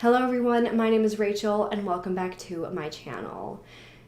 Hello everyone, my name is Rachel and welcome back to my channel.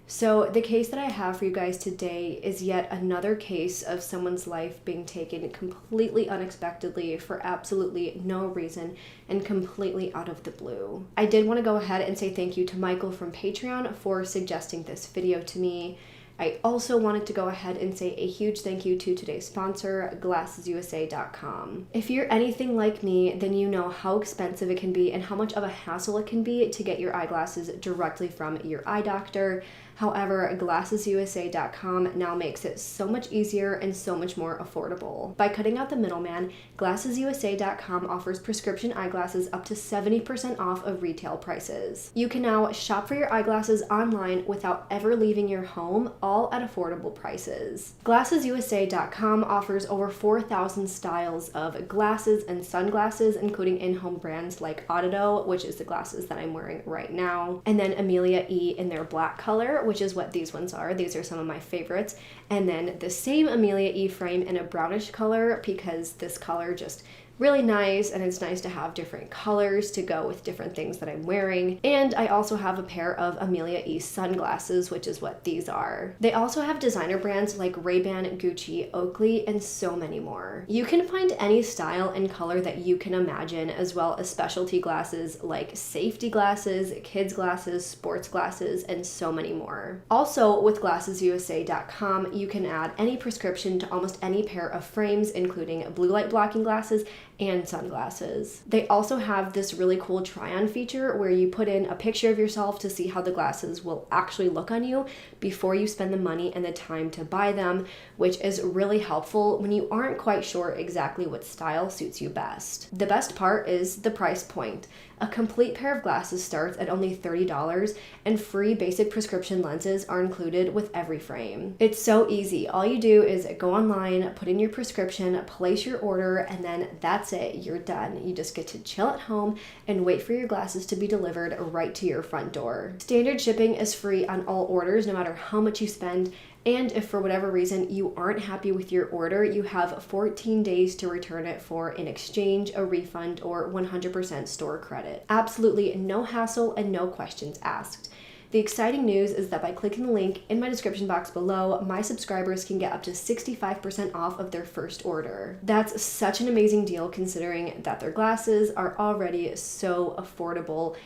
So the case that I have for you guys today is yet another case of someone's life being taken completely unexpectedly for absolutely no reason and completely out of the blue. I did want to go ahead and say thank you to Michael from Patreon for suggesting this video to me. I also wanted to go ahead and say a huge thank you to today's sponsor, GlassesUSA.com. If you're anything like me, then you know how expensive it can be and how much of a hassle it can be to get your eyeglasses directly from your eye doctor. However, GlassesUSA.com now makes it so much easier and so much more affordable. By cutting out the middleman, GlassesUSA.com offers prescription eyeglasses up to 70% off of retail prices. You can now shop for your eyeglasses online without ever leaving your home, all at affordable prices. GlassesUSA.com offers over 4,000 styles of glasses and sunglasses, including in-home brands like Audido, which is the glasses that I'm wearing right now, and then Amelia E in their black color, which is what these ones are. These are some of my favorites. And then the same Amelia E frame in a brownish color, because this color just really nice, and it's nice to have different colors to go with different things that I'm wearing. And I also have a pair of Amelia E sunglasses, which is what these are. They also have designer brands like Ray-Ban, Gucci, Oakley, and so many more. You can find any style and color that you can imagine, as well as specialty glasses like safety glasses, kids glasses, sports glasses, and so many more. Also, with GlassesUSA.com, you can add any prescription to almost any pair of frames, including blue light blocking glasses and sunglasses. They also have this really cool try-on feature where you put in a picture of yourself to see how the glasses will actually look on you before you spend the money and the time to buy them, which is really helpful when you aren't quite sure exactly what style suits you best. The best part is the price point. A complete pair of glasses starts at only $30, and free basic prescription lenses are included with every frame. It's so easy. All you do is go online, put in your prescription, place your order, and then that's it. You're done. You just get to chill at home and wait for your glasses to be delivered right to your front door. Standard shipping is free on all orders, no matter how much you spend. And if for whatever reason you aren't happy with your order, you have 14 days to return it for an exchange, a refund, or 100% store credit. Absolutely no hassle and no questions asked. The exciting news is that by clicking the link in my description box below, my subscribers can get up to 65% off of their first order. That's such an amazing deal considering that their glasses are already so affordable.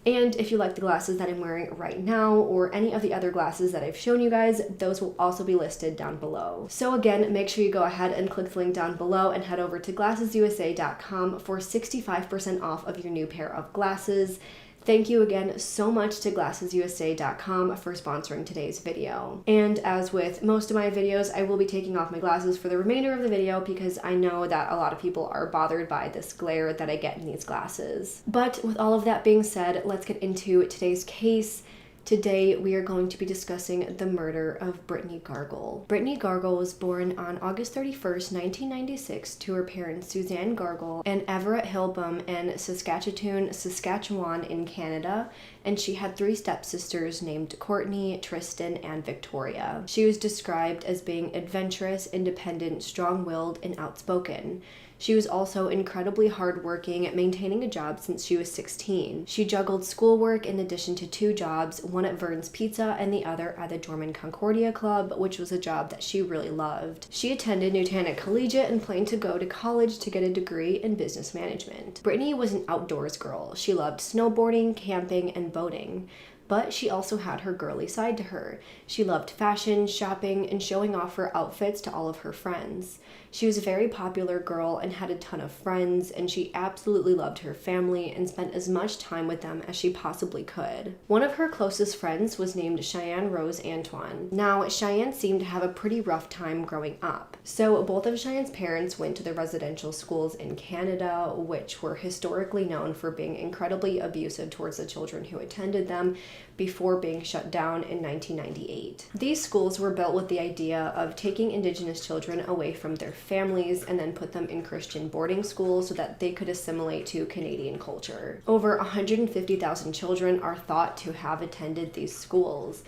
And if you like the glasses that I'm wearing right now, or any of the other glasses that I've shown you guys, those will also be listed down below. So again, make sure you go ahead and click the link down below and head over to GlassesUSA.com for 65% off of your new pair of glasses. Thank you again so much to GlassesUSA.com for sponsoring today's video. And as with most of my videos, I will be taking off my glasses for the remainder of the video because I know that a lot of people are bothered by this glare that I get in these glasses. But with all of that being said, let's get into today's case. Today, we are going to be discussing the murder of Brittney Gargol. Brittney Gargol was born on August 31st, 1996 to her parents Suzanne Gargol and Everett Hilbum in Saskatchewan, Saskatchewan in Canada, and she had three stepsisters named Courtney, Tristan, and Victoria. She was described as being adventurous, independent, strong-willed, and outspoken. She was also incredibly hardworking, maintaining a job since she was 16. She juggled schoolwork in addition to two jobs, one at Vern's Pizza and the other at the Dorman Concordia Club, which was a job that she really loved. She attended Newtana Collegiate and planned to go to college to get a degree in business management. Brittney was an outdoors girl. She loved snowboarding, camping, and boating. But she also had her girly side to her. She loved fashion, shopping, and showing off her outfits to all of her friends. She was a very popular girl and had a ton of friends, and she absolutely loved her family and spent as much time with them as she possibly could. One of her closest friends was named Cheyenne Rose Antoine. Now, Cheyenne seemed to have a pretty rough time growing up. So both of Cheyenne's parents went to the residential schools in Canada, which were historically known for being incredibly abusive towards the children who attended them, before being shut down in 1998. These schools were built with the idea of taking Indigenous children away from their families and then put them in Christian boarding schools so that they could assimilate to Canadian culture. Over 150,000 children are thought to have attended these schools.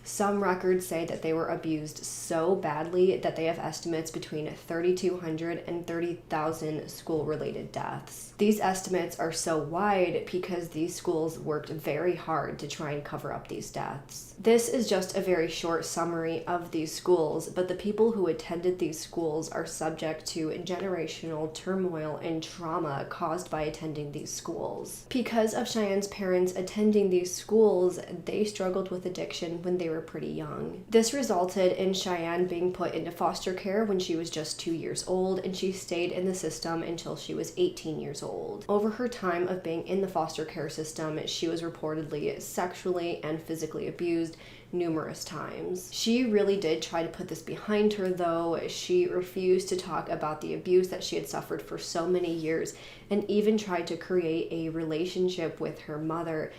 Some records say that they were abused so badly that they have estimates between 3,200 and 30,000 school-related deaths. These estimates are so wide because these schools worked very hard to try and cover up these deaths. This is just a very short summary of these schools, but the people who attended these schools are subject to generational turmoil and trauma caused by attending these schools. Because of Cheyenne's parents attending these schools, they struggled with addiction when they were pretty young. This resulted in Cheyenne being put into foster care when she was just 2 years old, and she stayed in the system until she was 18 years old. Over her time of being in the foster care system, she was reportedly sexually and physically abused numerous times. She really did try to put this behind her, though. She refused to talk about the abuse that she had suffered for so many years, and even tried to create a relationship with her mother,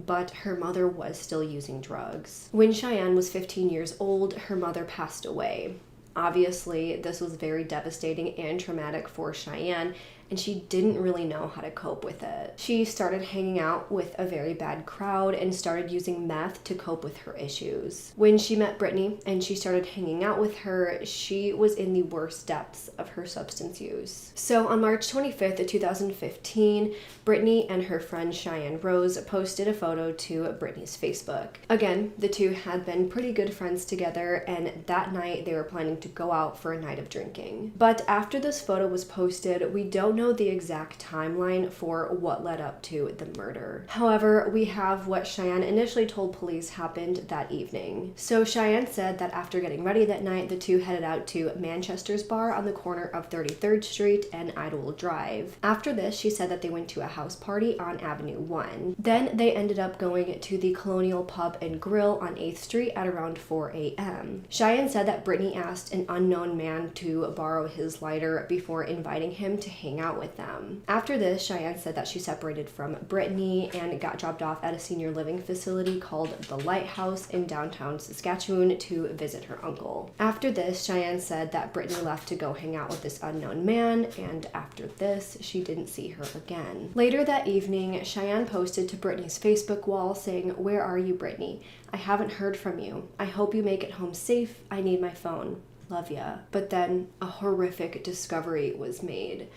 but her mother was still using drugs. When Cheyenne was 15 years old, her mother passed away. Obviously, this was very devastating and traumatic for Cheyenne, and she didn't really know how to cope with it. She started hanging out with a very bad crowd and started using meth to cope with her issues. When she met Brittney and she started hanging out with her, she was in the worst depths of her substance use. So on March 25th of 2015, Brittney and her friend Cheyenne Rose posted a photo to Brittney's Facebook. Again, the two had been pretty good friends together, and that night they were planning to go out for a night of drinking. But after this photo was posted, we don't know the exact timeline for what led up to the murder. However, we have what Cheyenne initially told police happened that evening. So Cheyenne said that after getting ready that night, the two headed out to Manchester's bar on the corner of 33rd Street and Idlewild Drive. After this, she said that they went to a house party on Avenue 1. Then they ended up going to the Colonial Pub and Grill on 8th Street at around 4 a.m. Cheyenne said that Brittney asked an unknown man to borrow his lighter before inviting him to hang out with them. After this, Cheyenne said that she separated from Brittney and got dropped off at a senior living facility called The Lighthouse in downtown Saskatchewan to visit her uncle. After this, Cheyenne said that Brittney left to go hang out with this unknown man, and after this, she didn't see her again. Later that evening, Cheyenne posted to Brittney's Facebook wall saying, "Where are you, Brittney? I haven't heard from you. I hope you make it home safe. I need my phone. Love ya." But then a horrific discovery was made.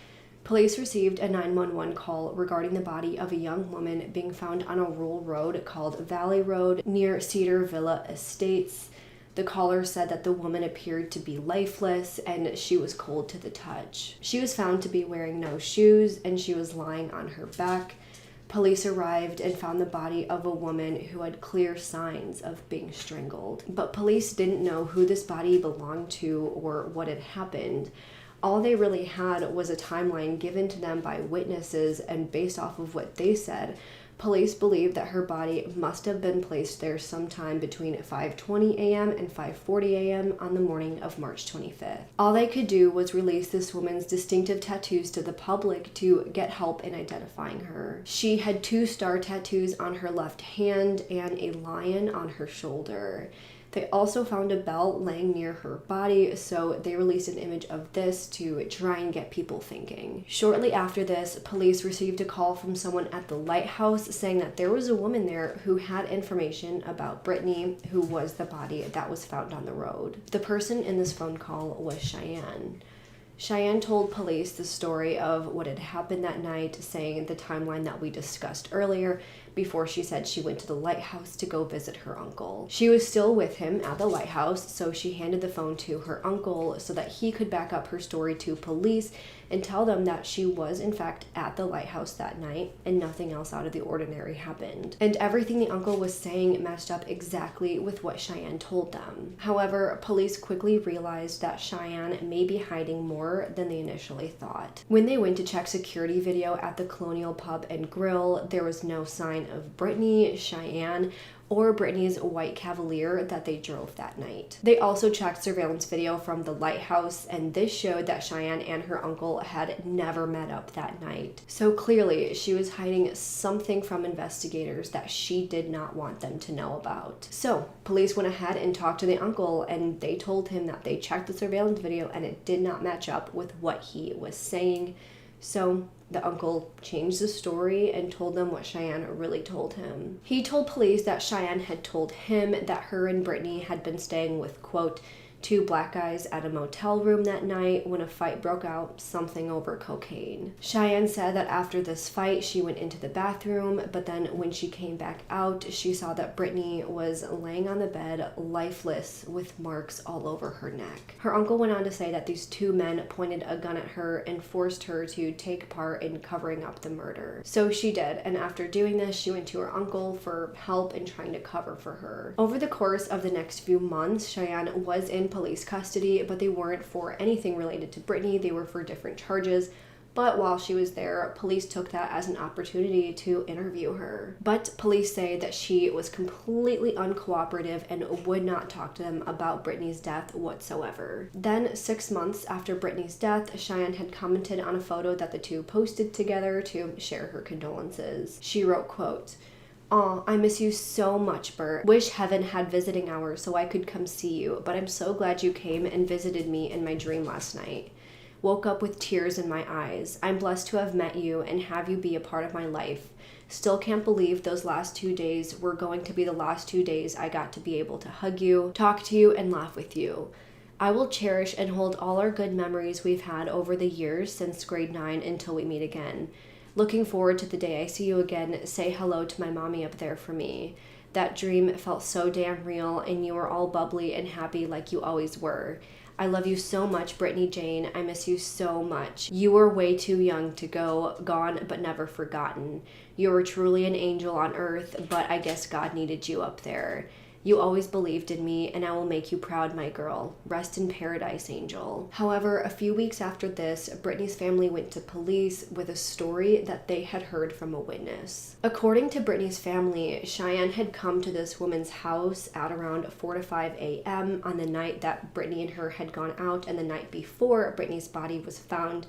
Police received a 911 call regarding the body of a young woman being found on a rural road called Valley Road near Cedar Villa Estates. The caller said that the woman appeared to be lifeless and she was cold to the touch. She was found to be wearing no shoes and she was lying on her back. Police arrived and found the body of a woman who had clear signs of being strangled. But police didn't know who this body belonged to or what had happened. All they really had was a timeline given to them by witnesses, and based off of what they said, police believe that her body must have been placed there sometime between 5:20 a.m. and 5:40 a.m. on the morning of March 25th. All they could do was release this woman's distinctive tattoos to the public to get help in identifying her. She had 2 star tattoos on her left hand and a lion on her shoulder. They also found a belt laying near her body, so they released an image of this to try and get people thinking. Shortly after this, police received a call from someone at the Lighthouse saying that there was a woman there who had information about Brittney, who was the body that was found on the road. The person in this phone call was Cheyenne. Cheyenne told police the story of what had happened that night, saying the timeline that we discussed earlier, before she said she went to the Lighthouse to go visit her uncle. She was still with him at the Lighthouse, so she handed the phone to her uncle so that he could back up her story to police and tell them that she was in fact at the Lighthouse that night and nothing else out of the ordinary happened. And everything the uncle was saying matched up exactly with what Cheyenne told them. However, police quickly realized that Cheyenne may be hiding more than they initially thought. When they went to check security video at the Colonial Pub and Grill, there was no sign of Brittney, Cheyenne, or Brittney's white Cavalier that they drove that night. They also checked surveillance video from the Lighthouse, and this showed that Cheyenne and her uncle had never met up that night. So clearly, she was hiding something from investigators that she did not want them to know about. So police went ahead and talked to the uncle, and they told him that they checked the surveillance video and it did not match up with what he was saying. So The uncle changed the story and told them what Cheyenne really told him. He told police that Cheyenne had told him that her and Brittney had been staying with, quote, 2 black guys at a motel room that night when a fight broke out, something over cocaine. Cheyenne said that after this fight, she went into the bathroom, but then when she came back out, she saw that Brittney was laying on the bed, lifeless, with marks all over her neck. Her uncle went on to say that these 2 men pointed a gun at her and forced her to take part in covering up the murder. So she did, and after doing this, she went to her uncle for help in trying to cover for her. Over the course of the next few months, Cheyenne was in police custody, but they weren't for anything related to Brittney. They were for different charges. But while she was there, police took that as an opportunity to interview her. But police say that she was completely uncooperative and would not talk to them about Brittney's death whatsoever. Then, 6 months after Brittney's death, Cheyenne had commented on a photo that the 2 posted together to share her condolences. She wrote, quote, "Aw, I miss you so much, Bert. Wish heaven had visiting hours so I could come see you, but I'm so glad you came and visited me in my dream last night. Woke up with tears in my eyes. I'm blessed to have met you and have you be a part of my life. Still can't believe those last 2 days were going to be the last 2 days I got to be able to hug you, talk to you, and laugh with you. I will cherish and hold all our good memories we've had over the years since grade 9 until we meet again. Looking forward to the day I see you again. Say hello to my mommy up there for me. That dream felt so damn real, and you were all bubbly and happy like you always were. I love you so much, Brittney Jane. I miss you so much. You were way too young to go, gone but never forgotten. You were truly an angel on earth, but I guess God needed you up there. You always believed in me, and I will make you proud, my girl. Rest in paradise, angel." However, a few weeks after this, Brittney's family went to police with a story that they had heard from a witness. According to Brittney's family, Cheyenne had come to this woman's house at around 4 to 5 a.m. on the night that Brittney and her had gone out and the night before Brittney's body was found.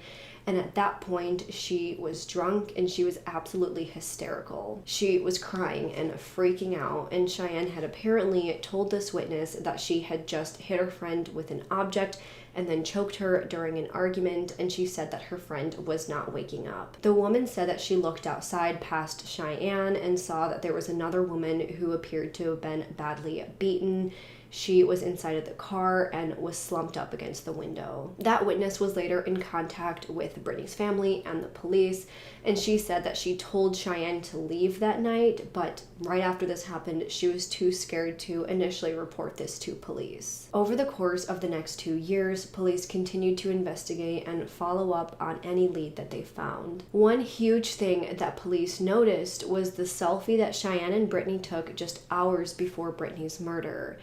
And at that point, she was drunk and she was absolutely hysterical. She was crying and freaking out, and Cheyenne had apparently told this witness that she had just hit her friend with an object and then choked her during an argument, and she said that her friend was not waking up. The woman said that she looked outside past Cheyenne and saw that there was another woman who appeared to have been badly beaten. She was inside of the car and was slumped up against the window. That witness was later in contact with Brittney's family and the police, and she said that she told Cheyenne to leave that night, but right after this happened, she was too scared to initially report this to police. Over the course of the next 2 years, police continued to investigate and follow up on any lead that they found. One huge thing that police noticed was the selfie that Cheyenne and Brittney took just hours before Brittney's murder.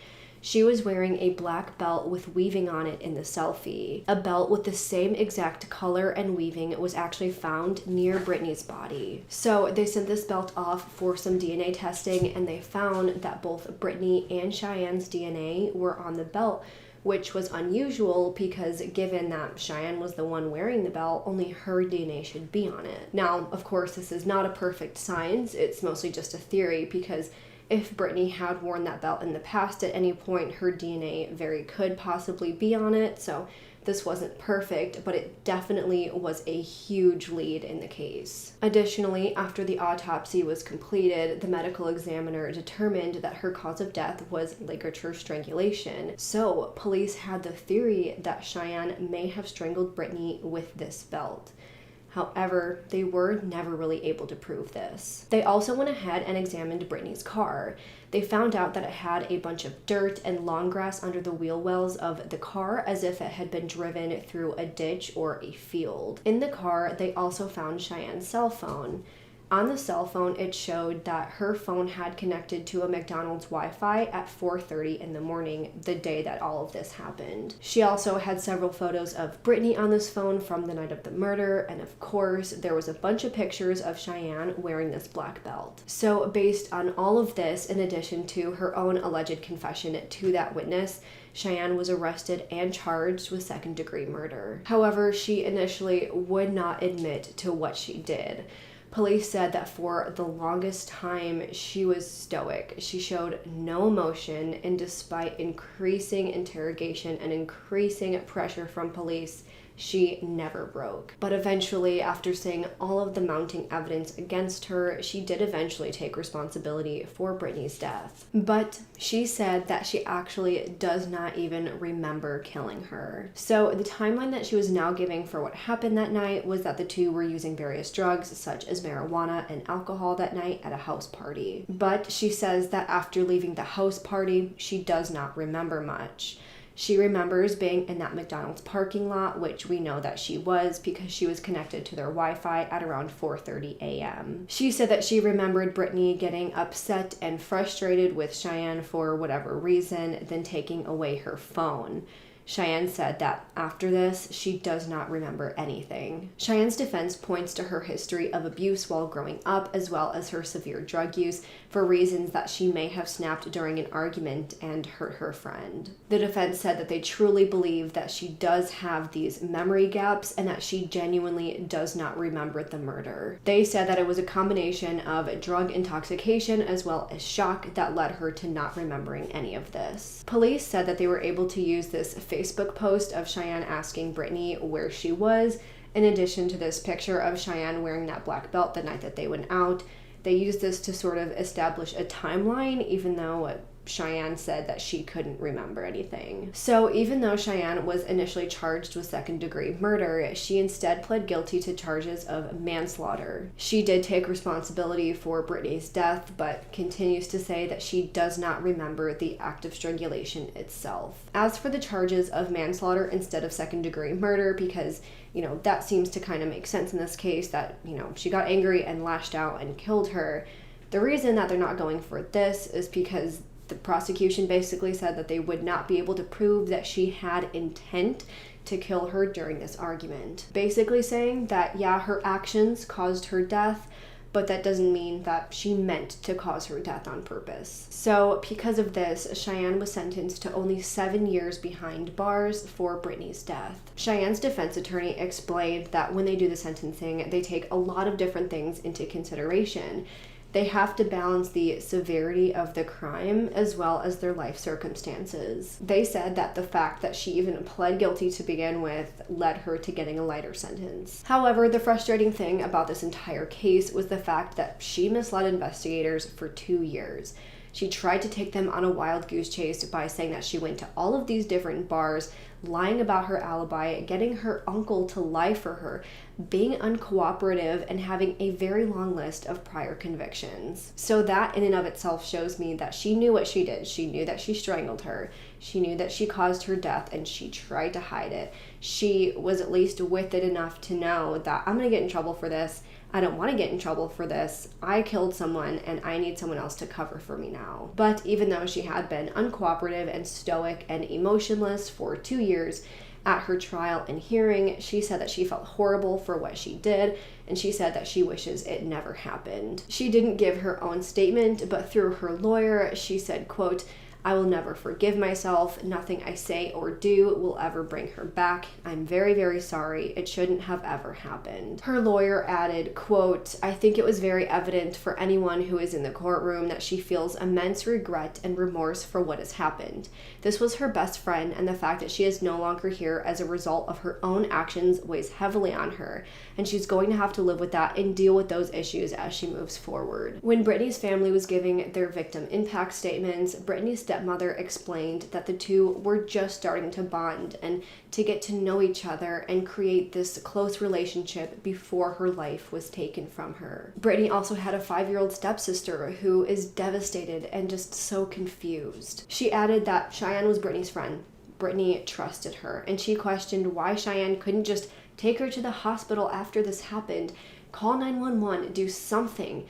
She was wearing a black belt with weaving on it in the selfie. A belt with the same exact color and weaving was actually found near Brittney's body. So they sent this belt off for some DNA testing, and they found that both Brittney and Cheyenne's DNA were on the belt, which was unusual because given that Cheyenne was the one wearing the belt, only her DNA should be on it. Now, of course, this is not a perfect science. It's mostly just a theory, because if Brittney had worn that belt in the past at any point, her DNA very could possibly be on it. So this wasn't perfect, but it definitely was a huge lead in the case. Additionally, after the autopsy was completed, the medical examiner determined that her cause of death was ligature strangulation. So police had the theory that Cheyenne may have strangled Brittney with this belt. However, they were never really able to prove this. They also went ahead and examined Brittney's car. They found out that it had a bunch of dirt and long grass under the wheel wells of the car, as if it had been driven through a ditch or a field. In the car, they also found Cheyenne's cell phone. On the cell phone, it showed that her phone had connected to a McDonald's Wi-Fi at 4:30 in the morning, the day that all of this happened. She also had several photos of Brittney on this phone from the night of the murder, and of course, there was a bunch of pictures of Cheyenne wearing this black belt. So based on all of this, in addition to her own alleged confession to that witness, Cheyenne was arrested and charged with second-degree murder. However, she initially would not admit to what she did. Police said that for the longest time, she was stoic. She showed no emotion, and despite increasing interrogation and increasing pressure from police, she never broke. But eventually, after seeing all of the mounting evidence against her, she did eventually take responsibility for Brittney's death. But she said that she actually does not even remember killing her. So the timeline that she was now giving for what happened that night was that the two were using various drugs such as marijuana and alcohol that night at a house party. But she says that after leaving the house party, she does not remember much. She remembers being in that McDonald's parking lot, which we know that she was because she was connected to their Wi-Fi at around 4:30 a.m. She said that she remembered Brittney getting upset and frustrated with Cheyenne for whatever reason, then taking away her phone. Cheyenne said that after this, she does not remember anything. Cheyenne's defense points to her history of abuse while growing up, as well as her severe drug use, for reasons that she may have snapped during an argument and hurt her friend. The defense said that they truly believe that she does have these memory gaps and that she genuinely does not remember the murder. They said that it was a combination of drug intoxication as well as shock that led her to not remembering any of this. Police said that they were able to use this Facebook post of Cheyenne asking Brittney where she was, in addition to this picture of Cheyenne wearing that black belt the night that they went out. They used this to sort of establish a timeline, even though Cheyenne said that she couldn't remember anything. So even though Cheyenne was initially charged with second-degree murder, she instead pled guilty to charges of manslaughter. She did take responsibility for Brittney's death, but continues to say that she does not remember the act of strangulation itself. As for the charges of manslaughter instead of second-degree murder, because that seems to kind of make sense in this case, that, she got angry and lashed out and killed her. The reason that they're not going for this is because the prosecution basically said that they would not be able to prove that she had intent to kill her during this argument. Basically saying that, yeah, her actions caused her death, but that doesn't mean that she meant to cause her death on purpose. So because of this, Cheyenne was sentenced to only 7 years behind bars for Brittney's death. Cheyenne's defense attorney explained that when they do the sentencing, they take a lot of different things into consideration. They have to balance the severity of the crime as well as their life circumstances. They said that the fact that she even pled guilty to begin with led her to getting a lighter sentence. However, the frustrating thing about this entire case was the fact that she misled investigators for 2 years. She tried to take them on a wild goose chase by saying that she went to all of these different bars, lying about her alibi, getting her uncle to lie for her, being uncooperative, and having a very long list of prior convictions. So that in and of itself shows me that she knew what she did. She knew that she strangled her. She knew that she caused her death, and she tried to hide it. She was at least with it enough to know that I'm going to get in trouble for this. I don't want to get in trouble for this. I killed someone and I need someone else to cover for me now. But even though she had been uncooperative and stoic and emotionless for 2 years, at her trial and hearing, she said that she felt horrible for what she did, and she said that she wishes it never happened. She didn't give her own statement, but through her lawyer, she said, quote, "I will never forgive myself. Nothing I say or do will ever bring her back. I'm very, very sorry. It shouldn't have ever happened." Her lawyer added, quote, "I think it was very evident for anyone who is in the courtroom that she feels immense regret and remorse for what has happened. This was her best friend, and the fact that she is no longer here as a result of her own actions weighs heavily on her, and she's going to have to live with that and deal with those issues as she moves forward." When Brittney's family was giving their victim impact statements, Brittney's stepmother explained that the two were just starting to bond and to get to know each other and create this close relationship before her life was taken from her. Brittney also had a 5-year-old stepsister who is devastated and just so confused. She added that Cheyenne was Brittney's friend. Brittney trusted her, and she questioned why Cheyenne couldn't just take her to the hospital after this happened, call 911, do something.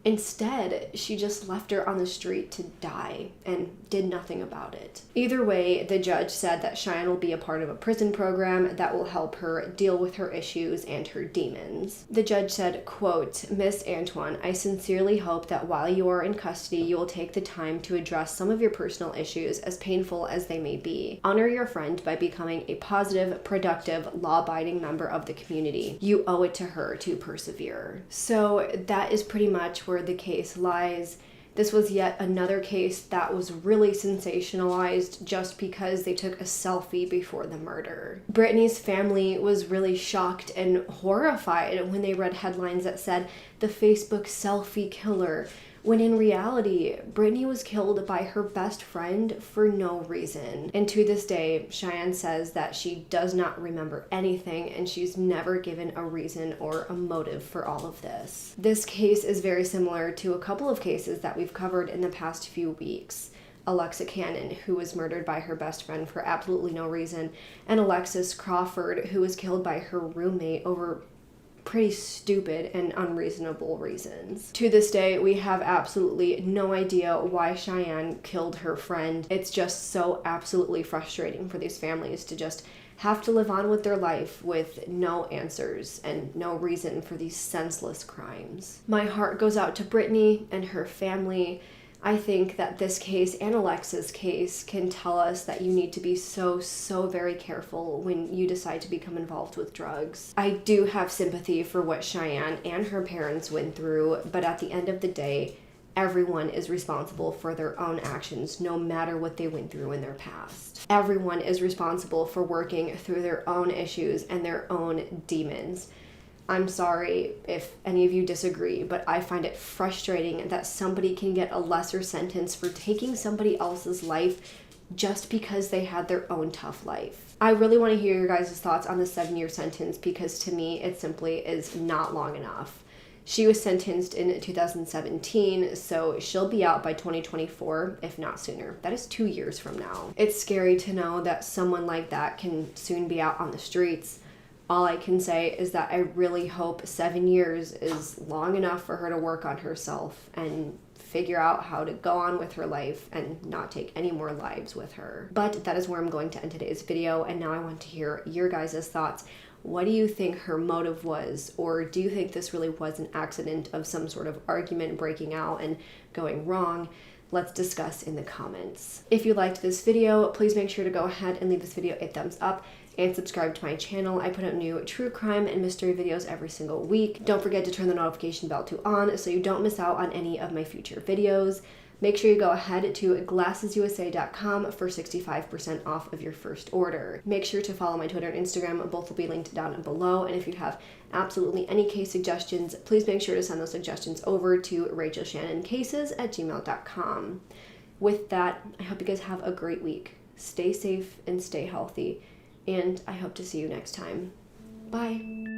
Instead, she just left her on the street to die and did nothing about it. Either way, the judge said that Cheyenne will be a part of a prison program that will help her deal with her issues and her demons. The judge said, quote, "Miss Antoine, I sincerely hope that while you are in custody, you will take the time to address some of your personal issues, as painful as they may be. Honor your friend by becoming a positive, productive, law-abiding member of the community. You owe it to her to persevere." So that is pretty much where the case lies. This was yet another case that was really sensationalized just because they took a selfie before the murder. Brittney's family was really shocked and horrified when they read headlines that said, "The Facebook selfie killer," when in reality, Brittney was killed by her best friend for no reason. And to this day, Cheyenne says that she does not remember anything and she's never given a reason or a motive for all of this. This case is very similar to a couple of cases that we've covered in the past few weeks. Alexa Cannon, who was murdered by her best friend for absolutely no reason, and Alexis Crawford, who was killed by her roommate over pretty stupid and unreasonable reasons. To this day, we have absolutely no idea why Cheyenne killed her friend. It's just so absolutely frustrating for these families to just have to live on with their life with no answers and no reason for these senseless crimes. My heart goes out to Brittney and her family. I think that this case and Alexa's case can tell us that you need to be so very careful when you decide to become involved with drugs. I do have sympathy for what Cheyenne and her parents went through, but at the end of the day, everyone is responsible for their own actions, no matter what they went through in their past. Everyone is responsible for working through their own issues and their own demons. I'm sorry if any of you disagree, but I find it frustrating that somebody can get a lesser sentence for taking somebody else's life just because they had their own tough life. I really want to hear your guys' thoughts on the 7-year sentence because to me it simply is not long enough. She was sentenced in 2017, so she'll be out by 2024, if not sooner. That is 2 years from now. It's scary to know that someone like that can soon be out on the streets. All I can say is that I really hope 7 years is long enough for her to work on herself and figure out how to go on with her life and not take any more lives with her. But that is where I'm going to end today's video, and now I want to hear your guys' thoughts. What do you think her motive was, or do you think this really was an accident of some sort of argument breaking out and going wrong? Let's discuss in the comments. If you liked this video, please make sure to go ahead and leave this video a thumbs up and subscribe to my channel. I put out new true crime and mystery videos every single week. Don't forget to turn the notification bell on so you don't miss out on any of my future videos. Make sure you go ahead to glassesusa.com for 65% off of your first order. Make sure to follow my Twitter and Instagram. Both will be linked down below. And if you have absolutely any case suggestions, please make sure to send those suggestions over to rachelshannoncases@gmail.com. With that, I hope you guys have a great week. Stay safe and stay healthy. And I hope to see you next time. Bye.